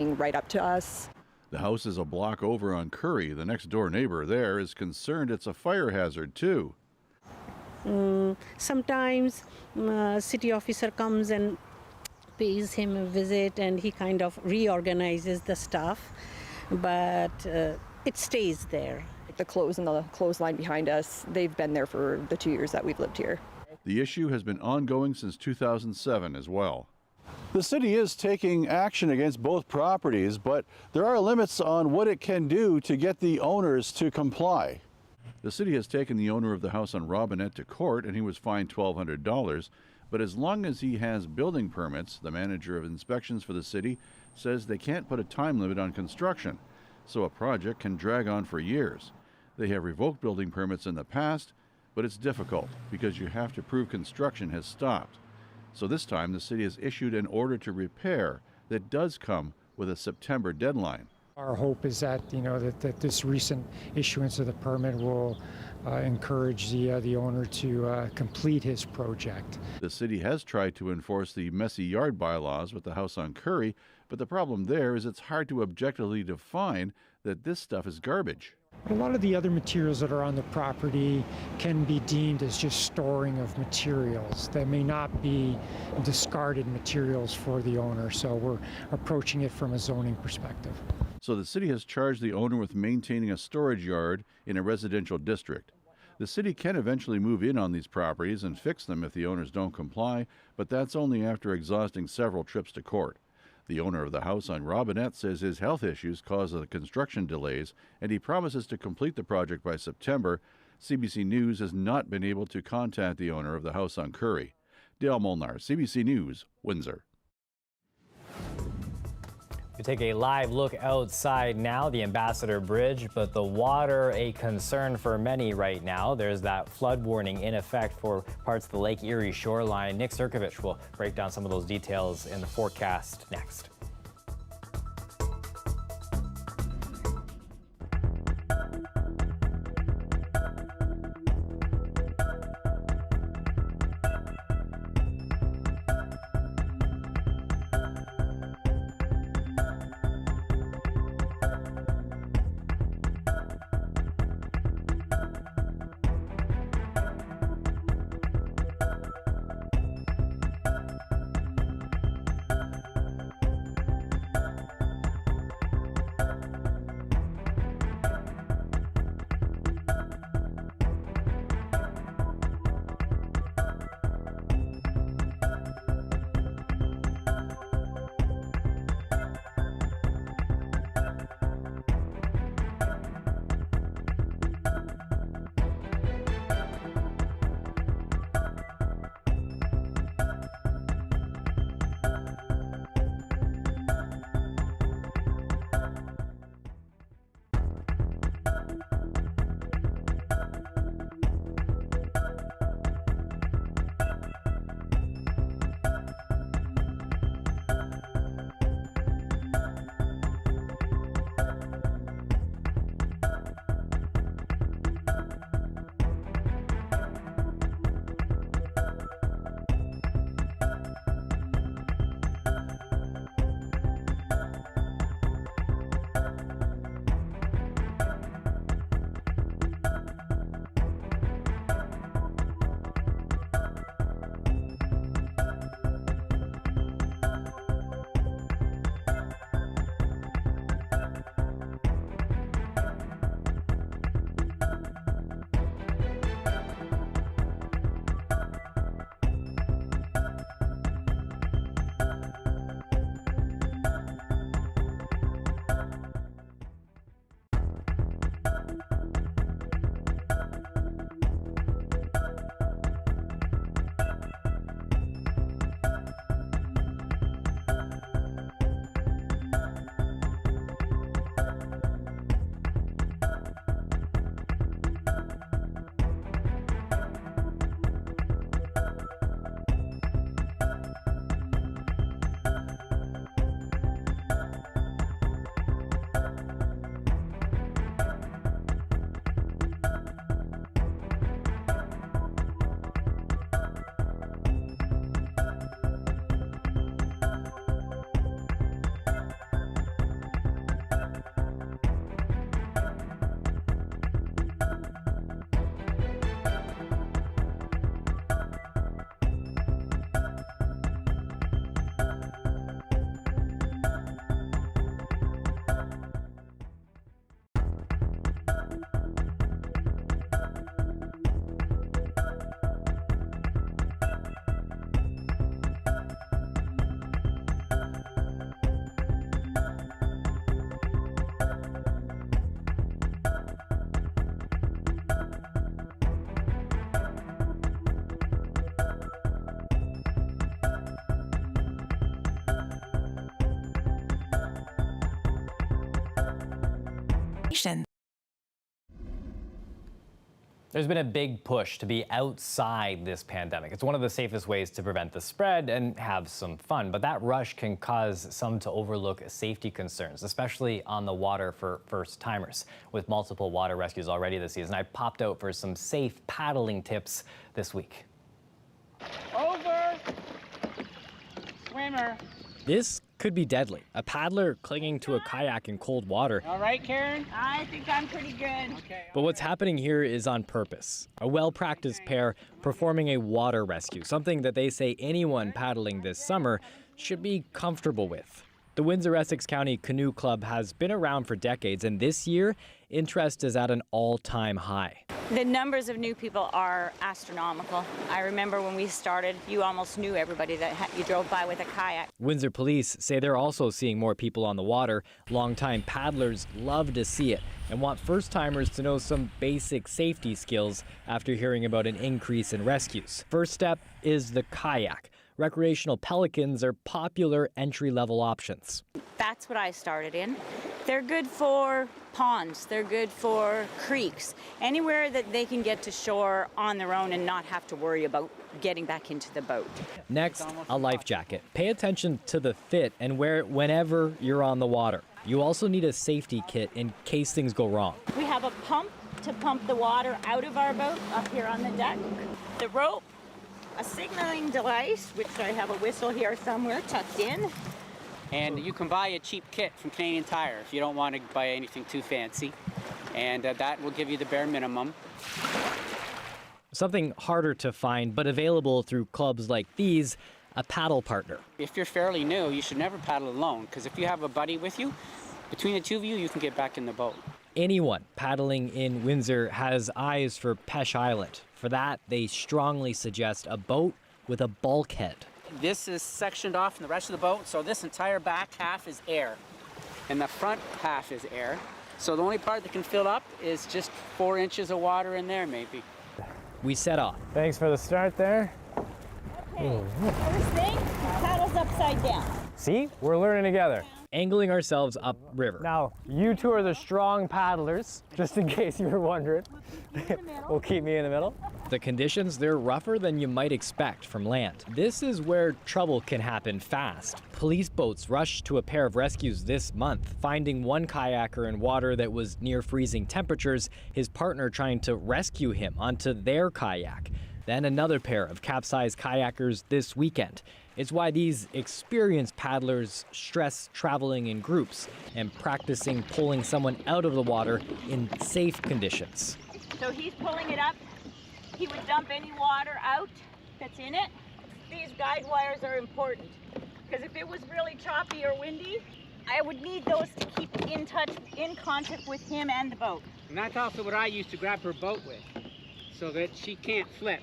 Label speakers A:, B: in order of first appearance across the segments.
A: right up to us.
B: The house is a block over on Curry. The next door neighbor there is concerned it's a fire hazard too.
C: Sometimes city officer comes and pays him a visit and he kind of reorganizes the stuff, but it stays there.
A: The clothes and the clothesline behind us, they've been there for the 2 years that we've lived here.
B: The issue has been ongoing since 2007 as well. The city is taking action against both properties, but there are limits on what it can do to get the owners to comply. The city has taken the owner of the house on Robinette to court and he was fined $1,200. But as long as he has building permits, the manager of inspections for the city says they can't put a time limit on construction, so a project can drag on for years. They have revoked building permits in the past, but it's difficult because you have to prove construction has stopped. So this time the city has issued an order to repair that does come with a September deadline.
D: Our hope is that, that this recent issuance of the permit will encourage the owner to complete his project.
B: The city has tried to enforce the messy yard bylaws with the house on Curry, but the problem there is it's hard to objectively define that this stuff is garbage.
D: A lot of the other materials that are on the property can be deemed as just storing of materials that may not be discarded materials for the owner, so we're approaching it from a zoning perspective.
B: So the city has charged the owner with maintaining a storage yard in a residential district. The city can eventually move in on these properties and fix them if the owners don't comply, but that's only after exhausting several trips to court. The owner of the house on Robinette says his health issues caused the construction delays, and he promises to complete the project by September. CBC News has not been able to contact the owner of the house on Curry. Dale Molnar, CBC News, Windsor.
E: We take a live look outside now, the Ambassador Bridge, but the water a concern for many right now. There's that flood warning in effect for parts of the Lake Erie shoreline. Nick Sirkovich will break down some of those details in the forecast next. There's been a big push to be outside this pandemic. It's one of the safest ways to prevent the spread and have some fun. But that rush can cause some to overlook safety concerns, especially on the water for first-timers. With multiple water rescues already this season, I popped out for some safe paddling tips this week.
F: Over. Swimmer.
E: This could be deadly. A paddler clinging to a kayak in cold water.
F: All right, Karen? I think I'm pretty good. Okay.
E: But what's happening here is on purpose. A well-practiced pair performing a water rescue, something that they say anyone paddling this summer should be comfortable with. The Windsor-Essex County Canoe Club has been around for decades, and this year, interest is at an all-time high.
G: The numbers of new people are astronomical. I remember when we started, you almost knew everybody that you drove by with a kayak.
E: Windsor police say they're also seeing more people on the water. Longtime paddlers love to see it and want first-timers to know some basic safety skills after hearing about an increase in rescues. First step is the kayak. Recreational pelicans are popular entry-level options.
G: That's what I started in. They're good for ponds, they're good for creeks, anywhere that they can get to shore on their own and not have to worry about getting back into the boat.
E: Next, a life jacket. Pay attention to the fit and wear it whenever you're on the water. You also need a safety kit in case things go wrong.
G: We have a pump to pump the water out of our boat up here on the deck. The rope, a signaling device, which I have a whistle here somewhere tucked in.
F: And you can buy a cheap kit from Canadian Tire if you don't want to buy anything too fancy. And that will give you the bare minimum.
E: Something harder to find, but available through clubs like these, a paddle partner.
F: If you're fairly new, you should never paddle alone, because if you have a buddy with you, between the two of you, you can get back in the boat.
E: Anyone paddling in Windsor has eyes for Pesh Island. For that, they strongly suggest a boat with a bulkhead.
F: This is sectioned off from the rest of the boat, so this entire back half is air, and the front half is air. So the only part that can fill up is just 4 inches of water in there, maybe.
E: We set off. Thanks for the start there.
G: Okay, first thing, paddles upside down.
E: See, we're learning together. Angling ourselves upriver. Now, you two are the strong paddlers, just in case you were wondering. We'll keep me in the middle. The conditions, they're rougher than you might expect from land. This is where trouble can happen fast. Police boats rushed to a pair of rescues this month, finding one kayaker in water that was near freezing temperatures, his partner trying to rescue him onto their kayak. Then another pair of capsized kayakers this weekend. It's why these experienced paddlers stress traveling in groups and practicing pulling someone out of the water in safe conditions.
G: So he's pulling it up. He would dump any water out that's in it. These guide wires are important because if it was really choppy or windy, I would need those to keep in touch, in contact with him and the boat.
F: And that's also what I used to grab her boat with, so that she can't flip.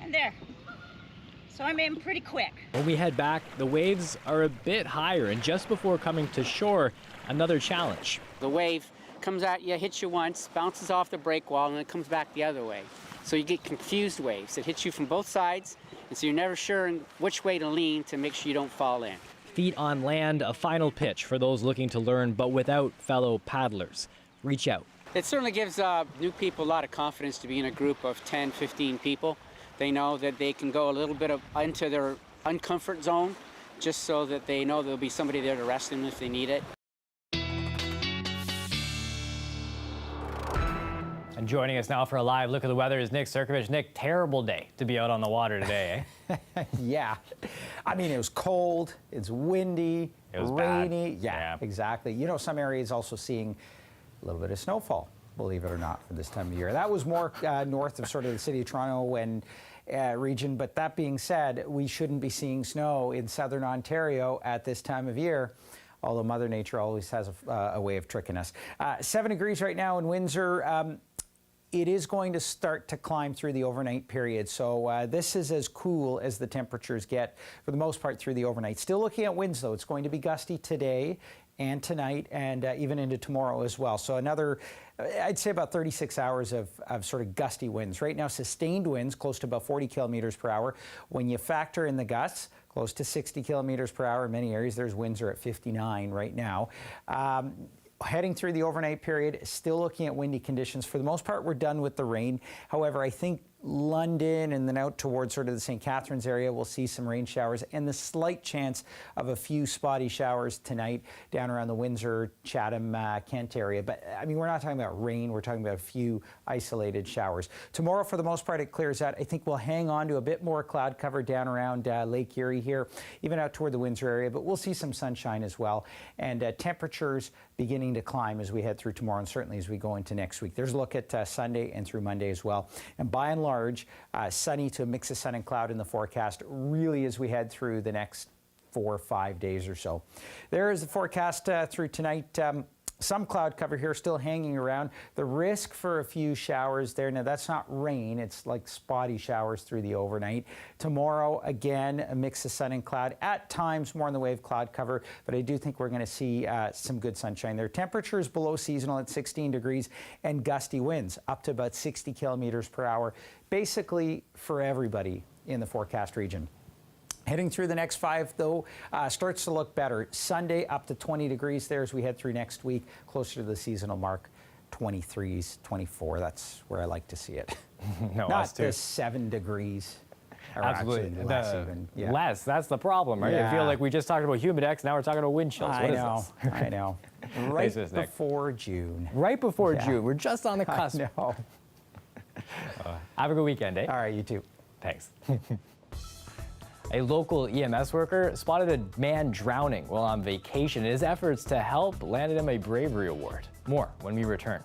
G: And there. So I'm in pretty quick.
E: When we head back, the waves are a bit higher, and just before coming to shore, another challenge.
F: The wave comes at you, hits you once, bounces off the break wall, and then it comes back the other way. So you get confused waves. It hits you from both sides, and so you're never sure which way to lean to make sure you don't fall in.
E: Feet on land, a final pitch for those looking to learn, but without fellow paddlers. Reach out.
F: It certainly gives new people a lot of confidence to be in a group of 10, 15 people. They know that they can go a little bit into their uncomfort zone, just so that they know there'll be somebody there to rescue them if they need it. And joining us now for a live look at the weather is Nick Sirkovich. Nick, terrible day to be out on the water today, eh?
H: Yeah. I mean, it was cold, it's windy,
E: it was
H: rainy.
E: Bad.
H: Yeah, exactly. You know, some areas also seeing a little bit of snowfall, believe it or not, for this time of year. That was more north of sort of the city of Toronto and region. But that being said, we shouldn't be seeing snow in southern Ontario at this time of year, although Mother Nature always has a way of tricking us. 7 degrees right now in Windsor. It is going to start to climb through the overnight period. So this is as cool as the temperatures get for the most part through the overnight. Still looking at winds, though. It's going to be gusty today and tonight, and even into tomorrow as well. So another, I'd say about 36 hours of sort of gusty winds. Right now, sustained winds close to about 40 kilometers per hour. When you factor in the gusts, close to 60 kilometers per hour in many areas. There's Windsor at 59 right now. Heading through the overnight period, still looking at windy conditions. For the most part, we're done with the rain. However, I think London and then out towards sort of the St. Catharines area, we'll see some rain showers and the slight chance of a few spotty showers tonight down around the Windsor, Chatham, Kent area. But I mean, we're not talking about rain. We're talking about a few isolated showers. Tomorrow, for the most part, it clears out. I think we'll hang on to a bit more cloud cover down around Lake Erie here, even out toward the Windsor area. But we'll see some sunshine as well. And temperatures beginning to climb as we head through tomorrow and certainly as we go into next week. There's a look at Sunday and through Monday as well. And by and large, sunny to a mix of sun and cloud in the forecast, really as we head through the next 4 or 5 days or so. There is the forecast through tonight. Some cloud cover here still hanging around. The risk for a few showers there. Now, that's not rain. It's like spotty showers through the overnight. Tomorrow, again, a mix of sun and cloud. At times, more in the way of cloud cover, but I do think we're going to see some good sunshine there. Temperatures below seasonal at 16 degrees and gusty winds up to about 60 kilometers per hour, basically for everybody in the forecast region. Heading through the next 5, though, starts to look better. Sunday up to 20 degrees there as we head through next week, closer to the seasonal mark, 23s, 24. That's where I like to see it.
E: No,
H: not the 7 degrees.
E: Absolutely.
H: Less even. Yeah.
E: Less. That's the problem, right?
H: Yeah.
E: I feel like we just talked about humidex. Now we're talking about wind chills.
H: I know. I know. Right before June.
E: Right before June. We're just on the cusp.
H: I know.
E: Have a good weekend, eh?
H: All right, you too.
E: Thanks. A local EMS worker spotted a man drowning while on vacation. His efforts to help landed him a bravery award. More when we return.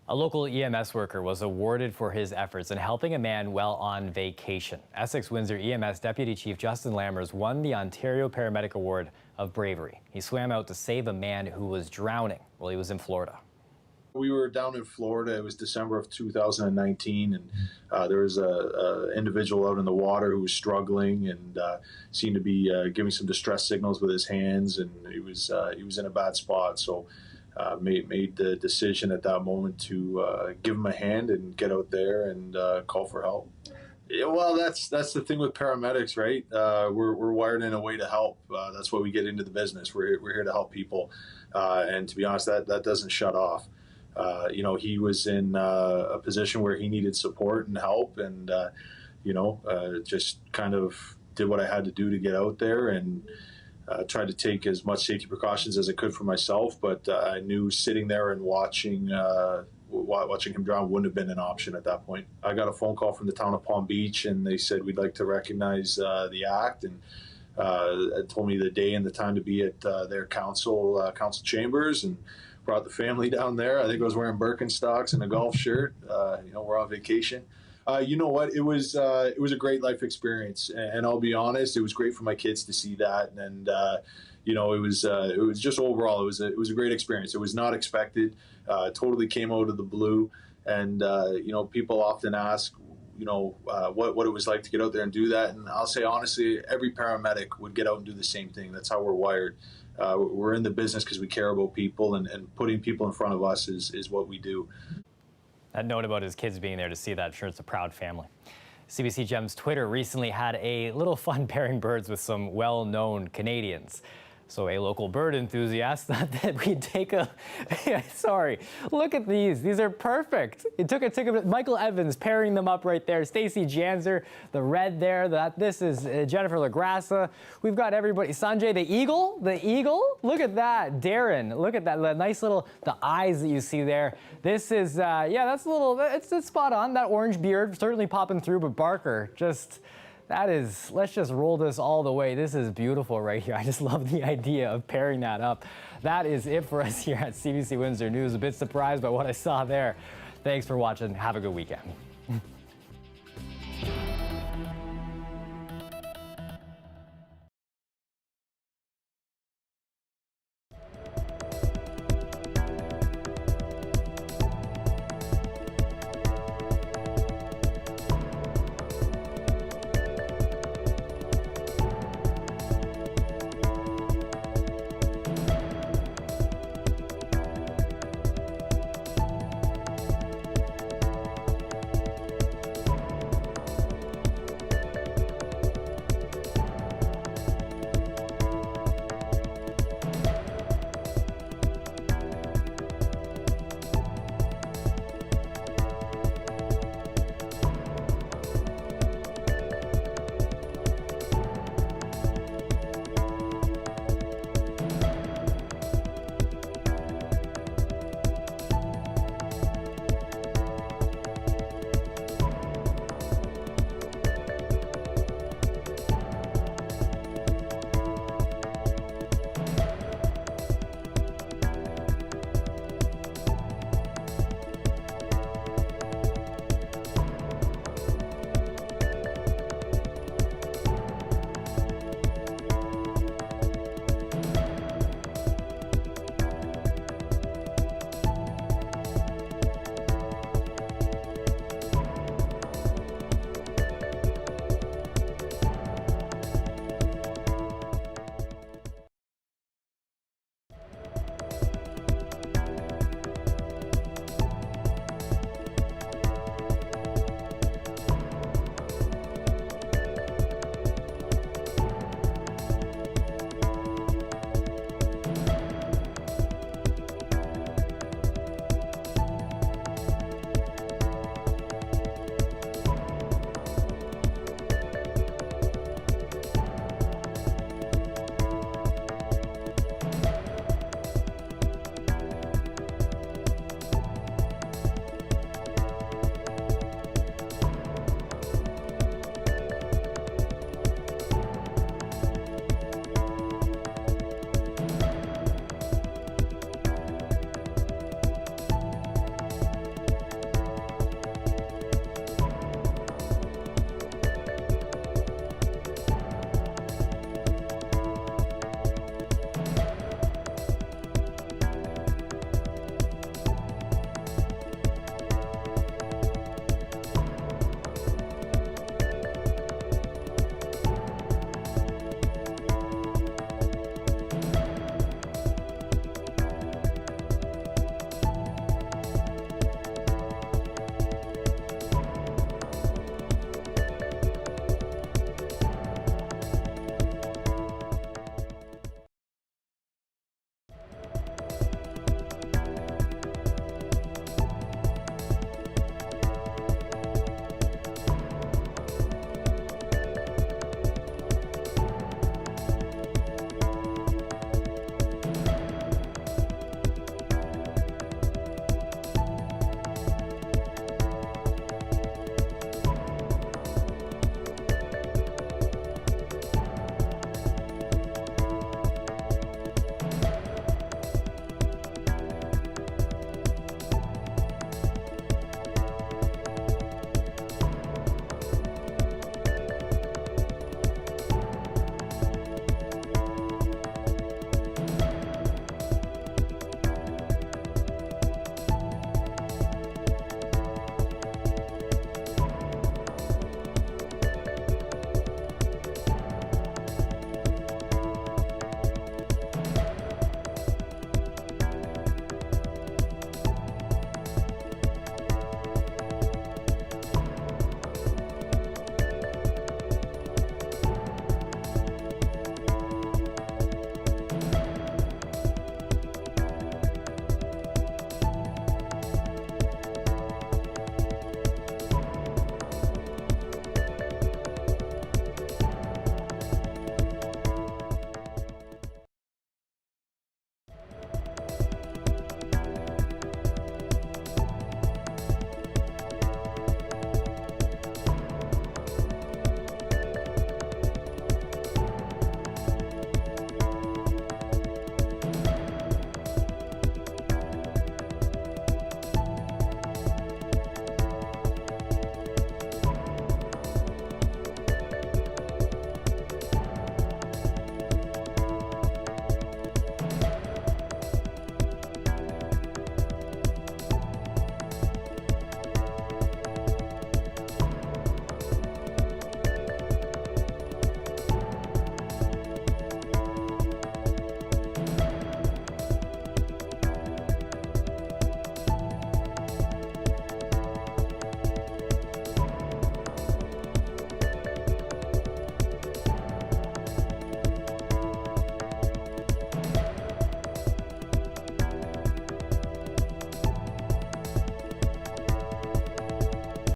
E: A local EMS worker was awarded for his efforts in helping a man while on vacation. Essex Windsor EMS Deputy Chief Justin Lammers won the Ontario Paramedic Award of Bravery. He swam out to save a man who was drowning while he was in Florida.
I: We were down in Florida. It was December of 2019, and there was a individual out in the water who was struggling and seemed to be giving some distress signals with his hands, and he was in a bad spot. So made the decision at that moment to give him a hand and get out there and call for help. Yeah, well, that's the thing with paramedics, right? We're wired in a way to help. That's why we get into the business. We're here to help people, and to be honest, that doesn't shut off. He was in a position where he needed support and help, and just kind of did what I had to do to get out there and tried to take as much safety precautions as I could for myself. But I knew sitting there and watching him drown wouldn't have been an option at that point. I got a phone call from the town of Palm Beach, and they said we'd like to recognize the act, and told me the day and the time to be at their council chambers, and brought the family down there. I think I was wearing Birkenstocks and a golf shirt. We're on vacation. You know what? It was a great life experience, and I'll be honest, it was great for my kids to see that. And it was just overall, it was a great experience. It was not expected. Totally came out of the blue. And people often ask, what it was like to get out there and do that. And I'll say honestly, every paramedic would get out and do the same thing. That's how we're wired. We're in the business because we care about people, and putting people in front of us is what we do.
E: That note about his kids being there to see that, I'm sure it's a proud family. CBC Gem's Twitter recently had a little fun pairing birds with some well-known Canadians. So a local bird enthusiast thought that we'd take a, sorry, look at these. These are perfect. It took Michael Evans pairing them up right there. Stacey Janzer, the red there. This is Jennifer LaGrassa. We've got everybody. Sanjay, the eagle. Look at that. Darren, look at that. The nice little, the eyes that you see there. This is, that's a little, it's spot on. That orange beard certainly popping through, but Barker just, let's just roll this all the way. This is beautiful right here. I just love the idea of pairing that up. That is it for us here at CBC Windsor News. A bit surprised by what I saw there. Thanks for watching. Have a good weekend.